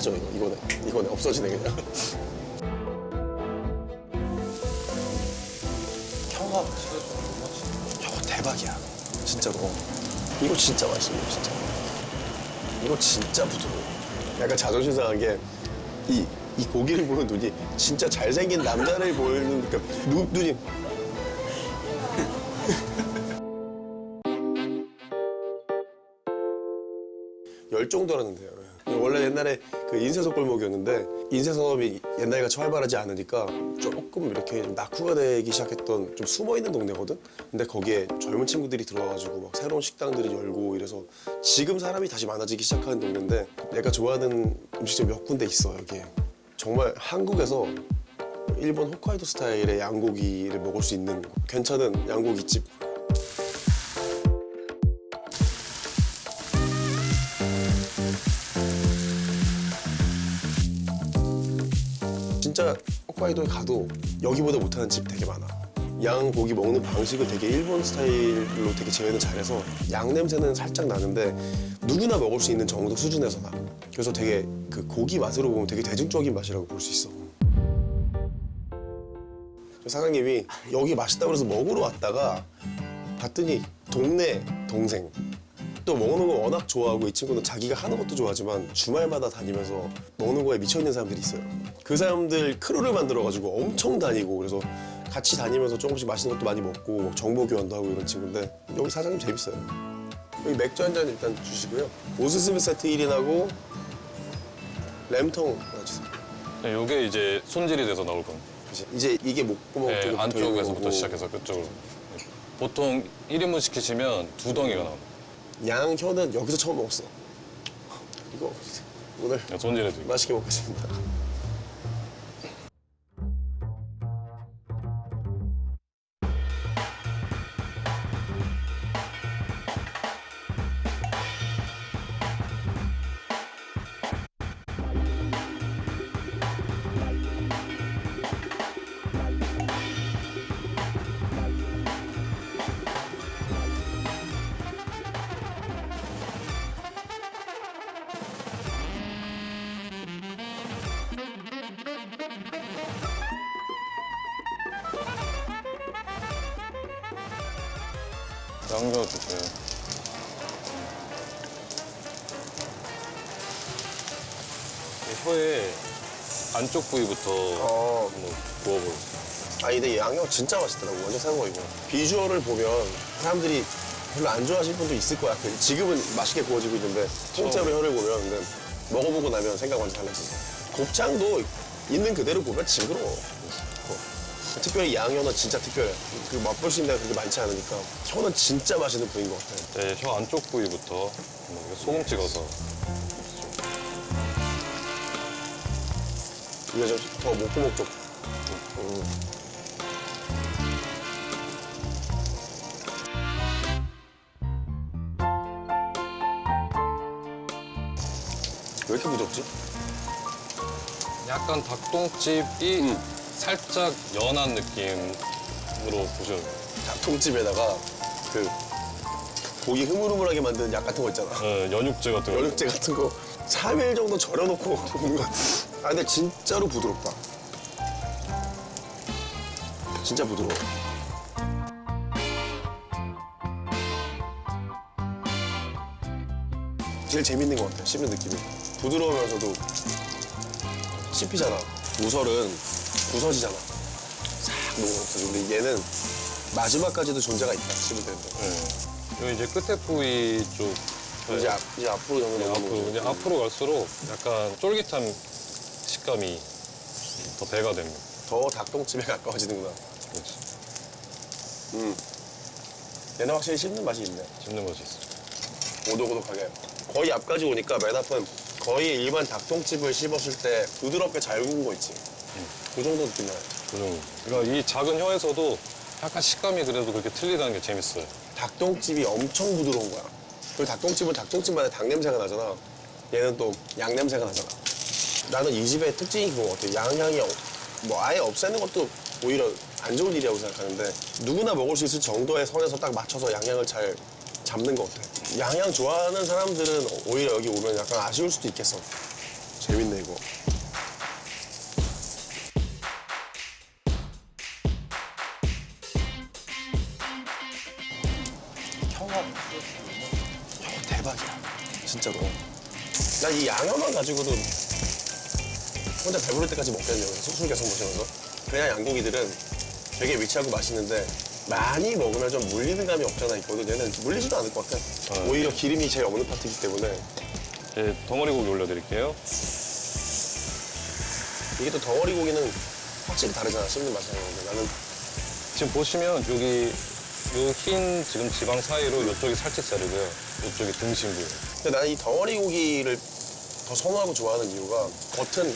빠져 이거네 없어지네 그냥. 혀가 대박이야 진짜로. 이거 진짜 맛있어 이거 진짜. 이거 진짜 부드러워. 약간 자존심 상한 게 이 고기를 보는 눈이 진짜 잘생긴 남자를 보이는 그러니까 눈이 열정도라는데요. 원래 옛날에 그 인쇄소 골목이었는데 인쇄소업이 옛날같이 활발하지 않으니까 조금 이렇게 좀 낙후가 되기 시작했던 좀 숨어있는 동네거든? 근데 거기에 젊은 친구들이 들어와가지고 막 새로운 식당들이 열고 이래서 지금 사람이 다시 많아지기 시작하는 동네인데 내가 좋아하는 음식점 몇 군데 있어 여기에. 정말 한국에서 일본 홋카이도 스타일의 양고기를 먹을 수 있는 괜찮은 양고기집. 진짜 홋카이도에 가도 여기보다 못하는 집 되게 많아. 양고기 먹는 방식을 되게 일본 스타일로 되게 재현을 잘해서 양 냄새는 살짝 나는데 누구나 먹을 수 있는 정도 수준에서 나. 그래서 되게 그 고기 맛으로 보면 되게 대중적인 맛이라고 볼 수 있어. 사장님이 여기 맛있다고 해서 먹으러 왔다가 봤더니 동네 동생 또 먹는 거 워낙 좋아하고 이 친구는 자기가 하는 것도 좋아하지만 주말마다 다니면서 먹는 거에 미쳐있는 사람들이 있어요. 그 사람들 크루를 만들어가지고 엄청 다니고 그래서 같이 다니면서 조금씩 맛있는 것도 많이 먹고 정보 교환도 하고 이런 친구인데 여기 사장님 재밌어요. 여기 맥주 한 잔 일단 주시고요. 오스스메 세트 1인하고 램통 하나 주세요. 네, 요게 이제 손질이 돼서 나올 겁니다. 그치? 이제 이게 목구멍 네, 쪽으로 안쪽에서부터 시작해서 끝쪽으로. 네. 보통 1인분 시키시면 2덩이가 나옵니다. 양 혀는 여기서 처음 먹었어. 이거 오늘 네, 손질해드릴게요. 맛있게 먹겠습니다. 양념 주세요. 혀의 안쪽 부위부터 한번 구워볼게요. 아니 근데 양념 진짜 맛있더라고. 완전 새거 이거. 비주얼을 보면 사람들이 별로 안 좋아하실 분도 있을 거야. 지금은 맛있게 구워지고 있는데 통째로 혀를 보면 근데 먹어보고 나면 생각 완전 달라졌어. 곱창도 있는 그대로 보면 징그러워. 특별히 양혀는 진짜 특별해. 그 맛볼 수 있는 데가 그렇게 많지 않으니까 혀는 진짜 맛있는 부위인 것 같아. 네, 혀 안쪽 부위부터 한번 소금 찍어서. 이거 좀 더 목구멍 쪽. 왜 이렇게 부드럽지? 약간 닭똥집이 살짝 연한 느낌으로 보셔도 돼요. 닭통집에다가 그 고기 흐물흐물하게 만드는 약 같은 거 있잖아. 네, 연육제 같은 거. 연육제 같은 거 3일 정도 절여놓고 먹는 거. 아 근데 진짜로 부드럽다. 진짜 부드러워. 제일 재밌는 것 같아, 씹는 느낌이. 부드러우면서도 씹히잖아. 우설은 부서지잖아. 싹 녹아서. 근데 얘는 마지막까지도 존재가 있다, 씹을 때는. 네. 여기 이제 끝에 부위 쪽. 이제 앞으로 네, 정도 앞으로, 이제 앞으로 갈수록 약간 쫄깃한 식감이 더 배가 됩니다. 더 닭똥집에 가까워지는구나. 그렇지. 얘는 확실히 씹는 맛이 있네. 씹는 맛이 있어. 오독오독하게. 거의 앞까지 오니까 맨 앞은 거의 일반 닭똥집을 씹었을 때 부드럽게 잘 익은 거 있지. 그 정도 느낌 나요. 그 정도. 그러니까 이 작은 혀에서도 약간 식감이 그래도 그렇게 틀리다는 게 재밌어요. 닭똥집이 엄청 부드러운 거야. 그리고 닭똥집은 닭똥집마다 닭 냄새가 나잖아. 얘는 또 양 냄새가 나잖아. 나는 이 집의 특징이 그거 같아. 양향이 뭐 아예 없애는 것도 오히려 안 좋은 일이라고 생각하는데 누구나 먹을 수 있을 정도의 선에서 딱 맞춰서 양향을 잘 잡는 것 같아. 양향 좋아하는 사람들은 오히려 여기 오면 약간 아쉬울 수도 있겠어. 재밌네. 대박이야. 진짜로. 난 이 양어만 가지고도 혼자 배부를 때까지 먹겠네요. 술 계속 마시면서. 그냥 양고기들은 되게 위치하고 맛있는데 많이 먹으면 좀 물리는 감이 없잖아 있거든. 얘는 물리지도 않을 것 같아. 오히려 기름이 제일 없는 파트이기 때문에. 예, 덩어리 고기 올려드릴게요. 이게 또 덩어리 고기는 확실히 다르잖아. 씹는 맛이 나는데 나는 지금 보시면 여기 요 흰 지금 지방 사이로 이쪽이 살치살이고요. 이쪽이 등심구예요. 근데 나는 이 덩어리 고기를 더 선호하고 좋아하는 이유가 겉은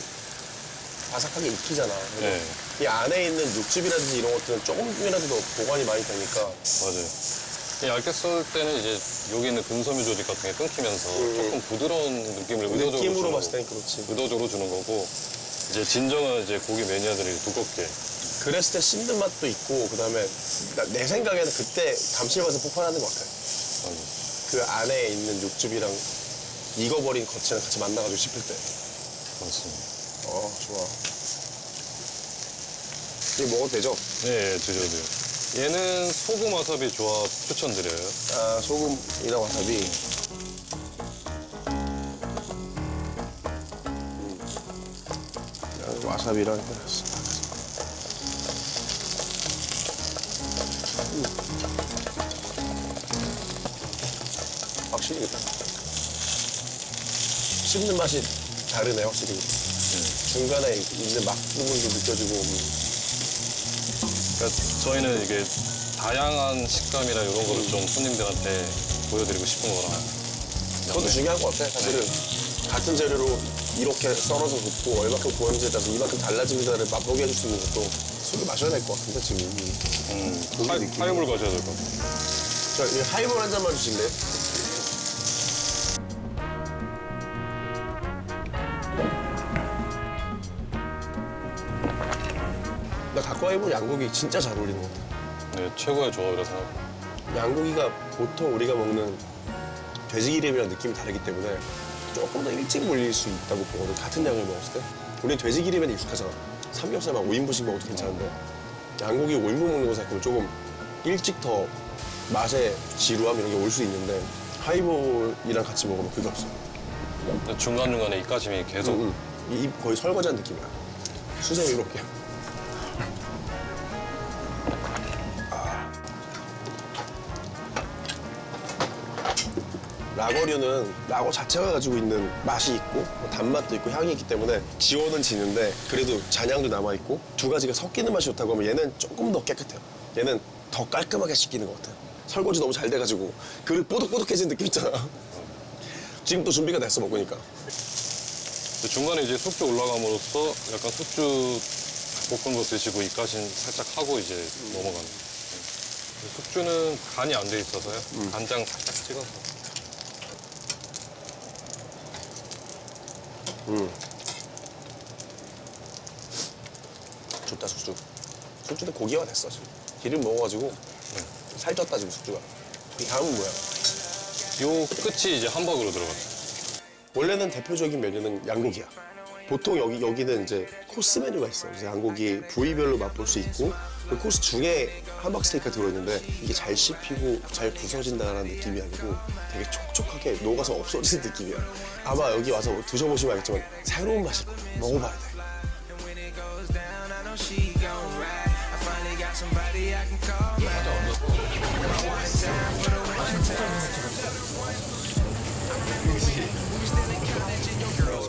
바삭하게 익히잖아. 네, 이 안에 있는 육즙이라든지 이런 것들은 조금이라도 더 보관이 많이 되니까 맞아요. 이 얇게 썰 때는 이제 여기 있는 근섬유 조직 같은 게 끊기면서 조금 부드러운 느낌을 의도적으로 느낌으로 주는 봤을 때는 그렇지. 의도적으로 주는 거고 이제 진정한 이제 고기 매니아들이 두껍게 그랬을 때 씹는 맛도 있고 그다음에 내 생각에는 그때 감칠맛을 폭발하는 것 같아. 그 안에 있는 육즙이랑 익어버린 겉이랑 같이 만나가지고 씹힐 때. 그렇습니다. 좋아. 이거 먹어도 되죠? 네, 드셔도 돼요. 얘는 소금 와사비 조합 추천드려요. 아, 소금이랑 와사비. 와사비랑 해놨어. 확실히 있다. 씹는 맛이 다르네, 확실히. 중간에 있는 막 부분도 느껴지고. 그러니까 저희는 이게 다양한 식감이나 이런 거를 좀 손님들한테 보여드리고 싶은 거라. 그것도 중요한 것 같아. 사실은 같은 재료로 이렇게 썰어서 굽고 얼마큼 구웠는지에 따라서 이만큼 달라집니다를 맛보게 해줄 수 있는 것도 술을 마셔야 될 것 같은데, 지금. 고기 느낌이. 하이볼 가셔야 될 것 같아요. 자, 이 하이볼 한 잔만 주실래요? 나 갖고 와이볼 양고기 진짜 잘 어울리는 것 같아. 네, 최고의 조합이라 생각합니다. 양고기가 보통 우리가 먹는 돼지기름이랑 느낌이 다르기 때문에 조금 더 일찍 물릴 수 있다고 보거든. 같은 양을 먹었을 때. 우리는 돼지기름에는 익숙하잖아. 삼겹살만 5인분씩 먹어도 괜찮은데 양고기 5인분 먹는 거 생각하면 조금 일찍 더 맛의 지루함 이런 게 올 수 있는데 하이볼이랑 같이 먹으면 그게 없어. 근데 중간중간에 입가심이 계속 이 거의 설거지한 느낌이야. 수세미 이렇게. 라거류는 라거 자체가 가지고 있는 맛이 있고 뭐 단맛도 있고 향이 있기 때문에 지워는 지는데 그래도 잔향도 남아있고 두 가지가 섞이는 맛이 좋다고 하면 얘는 조금 더 깨끗해요. 얘는 더 깔끔하게 씻기는 것 같아요. 설거지 너무 잘 돼가지고 그릇 뽀득뽀득해진 느낌 있잖아. 지금 또 준비가 됐어 먹으니까. 근데 중간에 이제 숙주 올라감으로써 약간 숙주 볶은 거 드시고 입가심 살짝 하고 이제 넘어가는 거예요. 숙주는 간이 안 돼 있어서요. 간장 살짝 찍어서. 좋다 숙주. 숙주도 고기화 됐어 지금. 기름 먹어가지고 살쪘다 지금 숙주가. 이 다음은 뭐야? 요 끝이 이제 함박으로 들어갔어요. 원래는 대표적인 메뉴는 양고기야. 보통 여기는 이제 코스 메뉴가 있어. 그래서 양고기 부위별로 맛볼 수 있고 그 코스 중에 함박 스테이크가 들어있는데 이게 잘 씹히고 잘 부서진다는 느낌이 아니고 되게 촉촉하게 녹아서 없어지는 느낌이야. 아마 여기 와서 드셔보시면 알겠지만 새로운 맛일 거야. 먹어봐야 돼.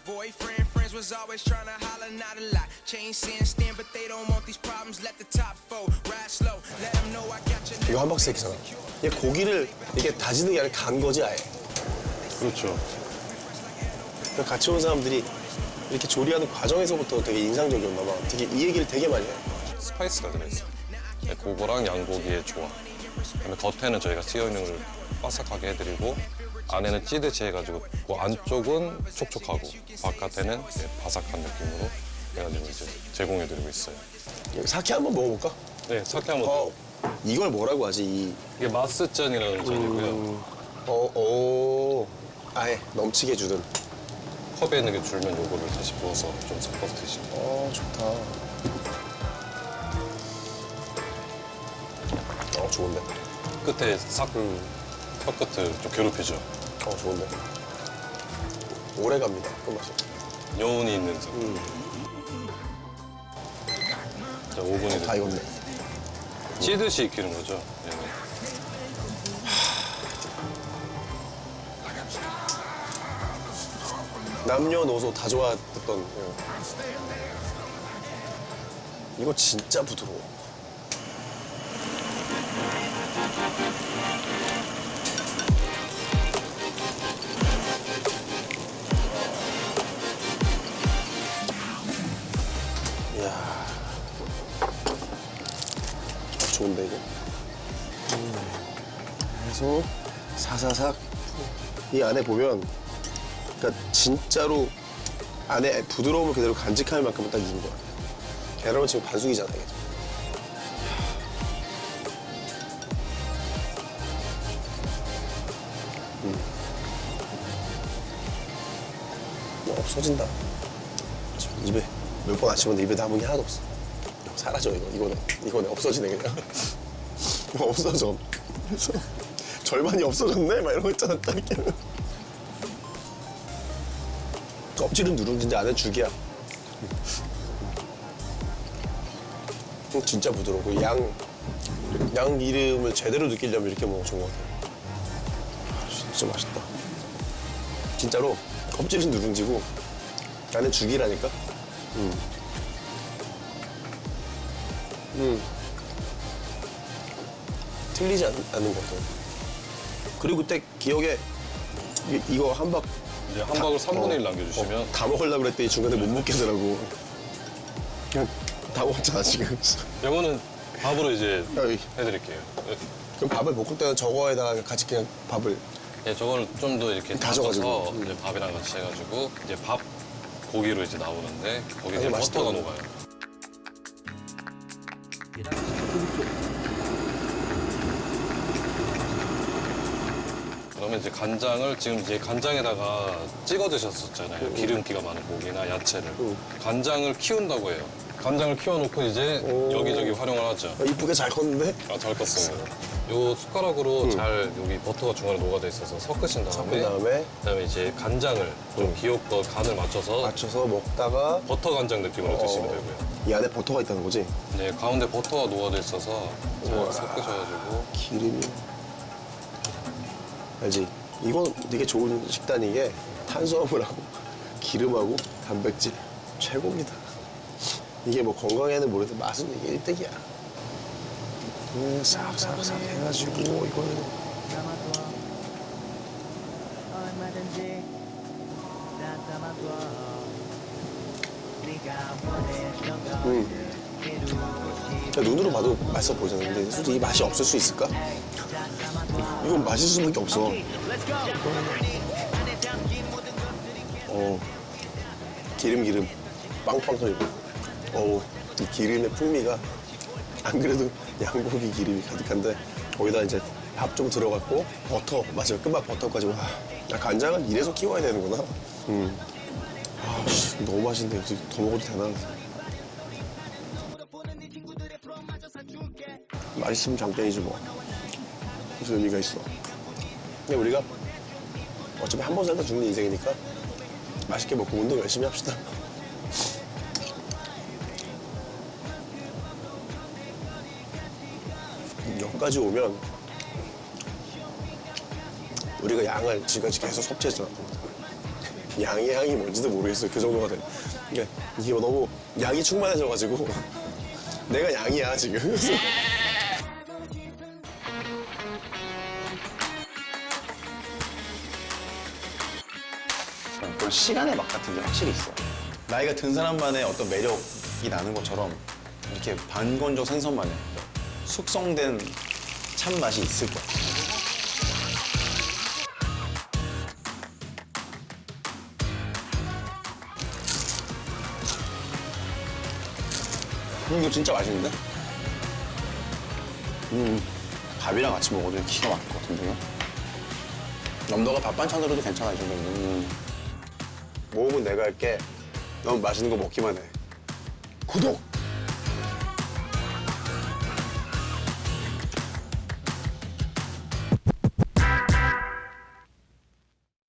Boyfriend, friends was always trying to holler, not a lot. Chain saying stand, but they don't want these problems. Let the top fold, ride slow. Let them know I got your 이거 함박 스테이크잖아. 얘 고기를 이게 다지는 게 아니라 간 거지 아예. 그렇죠. 그러니까 같이 온 사람들이 이렇게 조리하는 과정에서부터 되게 인상적이었나 봐. 되게 이 얘기를 되게 많이 해. 스파이스가 들어있어요. 네, 그거랑 양고기의 조합. 그다음에 겉에는 저희가 씨어있는 걸 바삭하게 해드리고 안에는 찌듯이 해가지고 그 안쪽은 촉촉하고 바깥에는 네, 바삭한 느낌으로 해가지고 이제 제공해드리고 있어요. 사케 한번 먹어볼까? 네, 사케 한번. 이걸 뭐라고 하지? 이게 마스짠이라는 잔이고요. 아예 넘치게 주는. 컵에 있는 게 줄면 요거를 다시 부어서 좀 섞어서 드시면. 좋다. 좋은데. 끝에 싹 혀끝을 좀 괴롭히죠. 좋은데. 오래 갑니다. 끝맛이. 여운이 있는 속. 자, 5분이 다 됐고. 익었네. 찌듯이 익히는 거죠. 얘는. 남녀노소 다 좋아했던. 이거 진짜 부드러워. 이야. 좋은데 이거. 그래서 사사삭 이 안에 보면, 그러니까 진짜로 안에 부드러움을 그대로 간직할 만큼은 딱 익은 거야. 계란은 지금 반숙이잖아 이게. 없어진다. 지금 입에 몇 번 아침에 입에 남은 게 하나도 없어. 사라져 이거는 없어지네 그냥. 없어져. 그래서 절반이 없어졌네 막 이런 거 있잖아 딱 이렇게. 껍질은 누룽지인데 안에 죽이야. 진짜 부드럽고 양 기름을 제대로 느끼려면 이렇게 먹으면 좋은 것 같아요. 진짜 맛있다. 진짜로 껍질은 누룽지고 안에 죽이라니까. 틀리지 않는 것 같아요. 그리고 그때 기억에 이거 한 박 이제 한 박을 3분의 1 남겨주시면 다 먹으려고 그랬더니 중간에 못 먹겠더라고. 그냥 다 먹었잖아 지금. 이거는 밥으로 이제 어이. 해드릴게요. 그럼 밥을 볶을 때는 저거에다가 같이 그냥 밥을. 네, 저거를 좀 더 이렇게 다져가지고. 다져서 이제 밥이랑 같이 해가지고 이제 밥 고기로 이제 나오는데 거기 이제 맛있다. 버터가 녹아요. 그러면 이제 간장을 지금 이제 간장에다가 찍어 드셨었잖아요. 기름기가 많은 고기나 야채를. 간장을 키운다고 해요. 간장을 키워놓고 이제 오. 여기저기 활용을 하죠. 이쁘게 잘 컸는데. 아, 잘 껐어요. 요 숟가락으로 잘 여기 버터가 중간에 녹아져 있어서 섞으신 그 다음에 다음에 그다음에 이제 간장을 좀 귀엽고 간을 맞춰서 맞춰서 먹다가 버터 간장 느낌으로 드시면 되고요. 이 안에 버터가 있다는 거지? 네, 가운데 버터가 녹아져 있어서 잘 우와. 섞으셔가지고 기름이. 알지? 이건 되게 좋은 식단인 게 탄수화물하고 기름하고 단백질 최고입니다. 이게 뭐 건강에는 모르는데 맛은 이게 1등이야. 싹싹싹 해가지고 이거는 담아둬 얼마든지 다 담아둬 네가 원했던 걸 이루고 싶어 그냥 눈으로 봐도 맛있어 보이잖아. 근데 솔직히 이 맛이 없을 수 있을까? 이건 맛있을 수밖에 없어. 기름 빵빵 터지고. 이 기름의 풍미가 안 그래도 양고기 기름이 가득한데 거기다 이제 밥 좀 들어갔고 버터 맞아요. 끝맛 버터까지. 와, 간장은 이래서 키워야 되는구나. 씨, 너무 맛있는데 이제 더 먹어도 되나? 맛있으면 장땡이지 뭐. 무슨 의미가 있어. 근데 우리가 어차피 한 번 살다 죽는 인생이니까 맛있게 먹고 운동 열심히 합시다. 여기까지 오면 우리가 양을 지금까지 계속 섭취했잖아. 양의 향이 뭔지도 모르겠어요. 그 정도가 돼. 그러니까 이게 너무 양이 충만해져가지고 내가 양이야 지금. 그런 시간의 맛 같은 게 확실히 있어. 나이가 든 사람만의 어떤 매력이 나는 것처럼 이렇게 반건조 생선만의 숙성된 참맛이 있을 거야. 이거 진짜 맛있는데? 밥이랑 같이 먹어도 기가 막힐 것 같은데요? 너가 밥 반찬으로도 괜찮아 이 정도면. 모험은 내가 할게. 넌 맛있는 거 먹기만 해. 구독!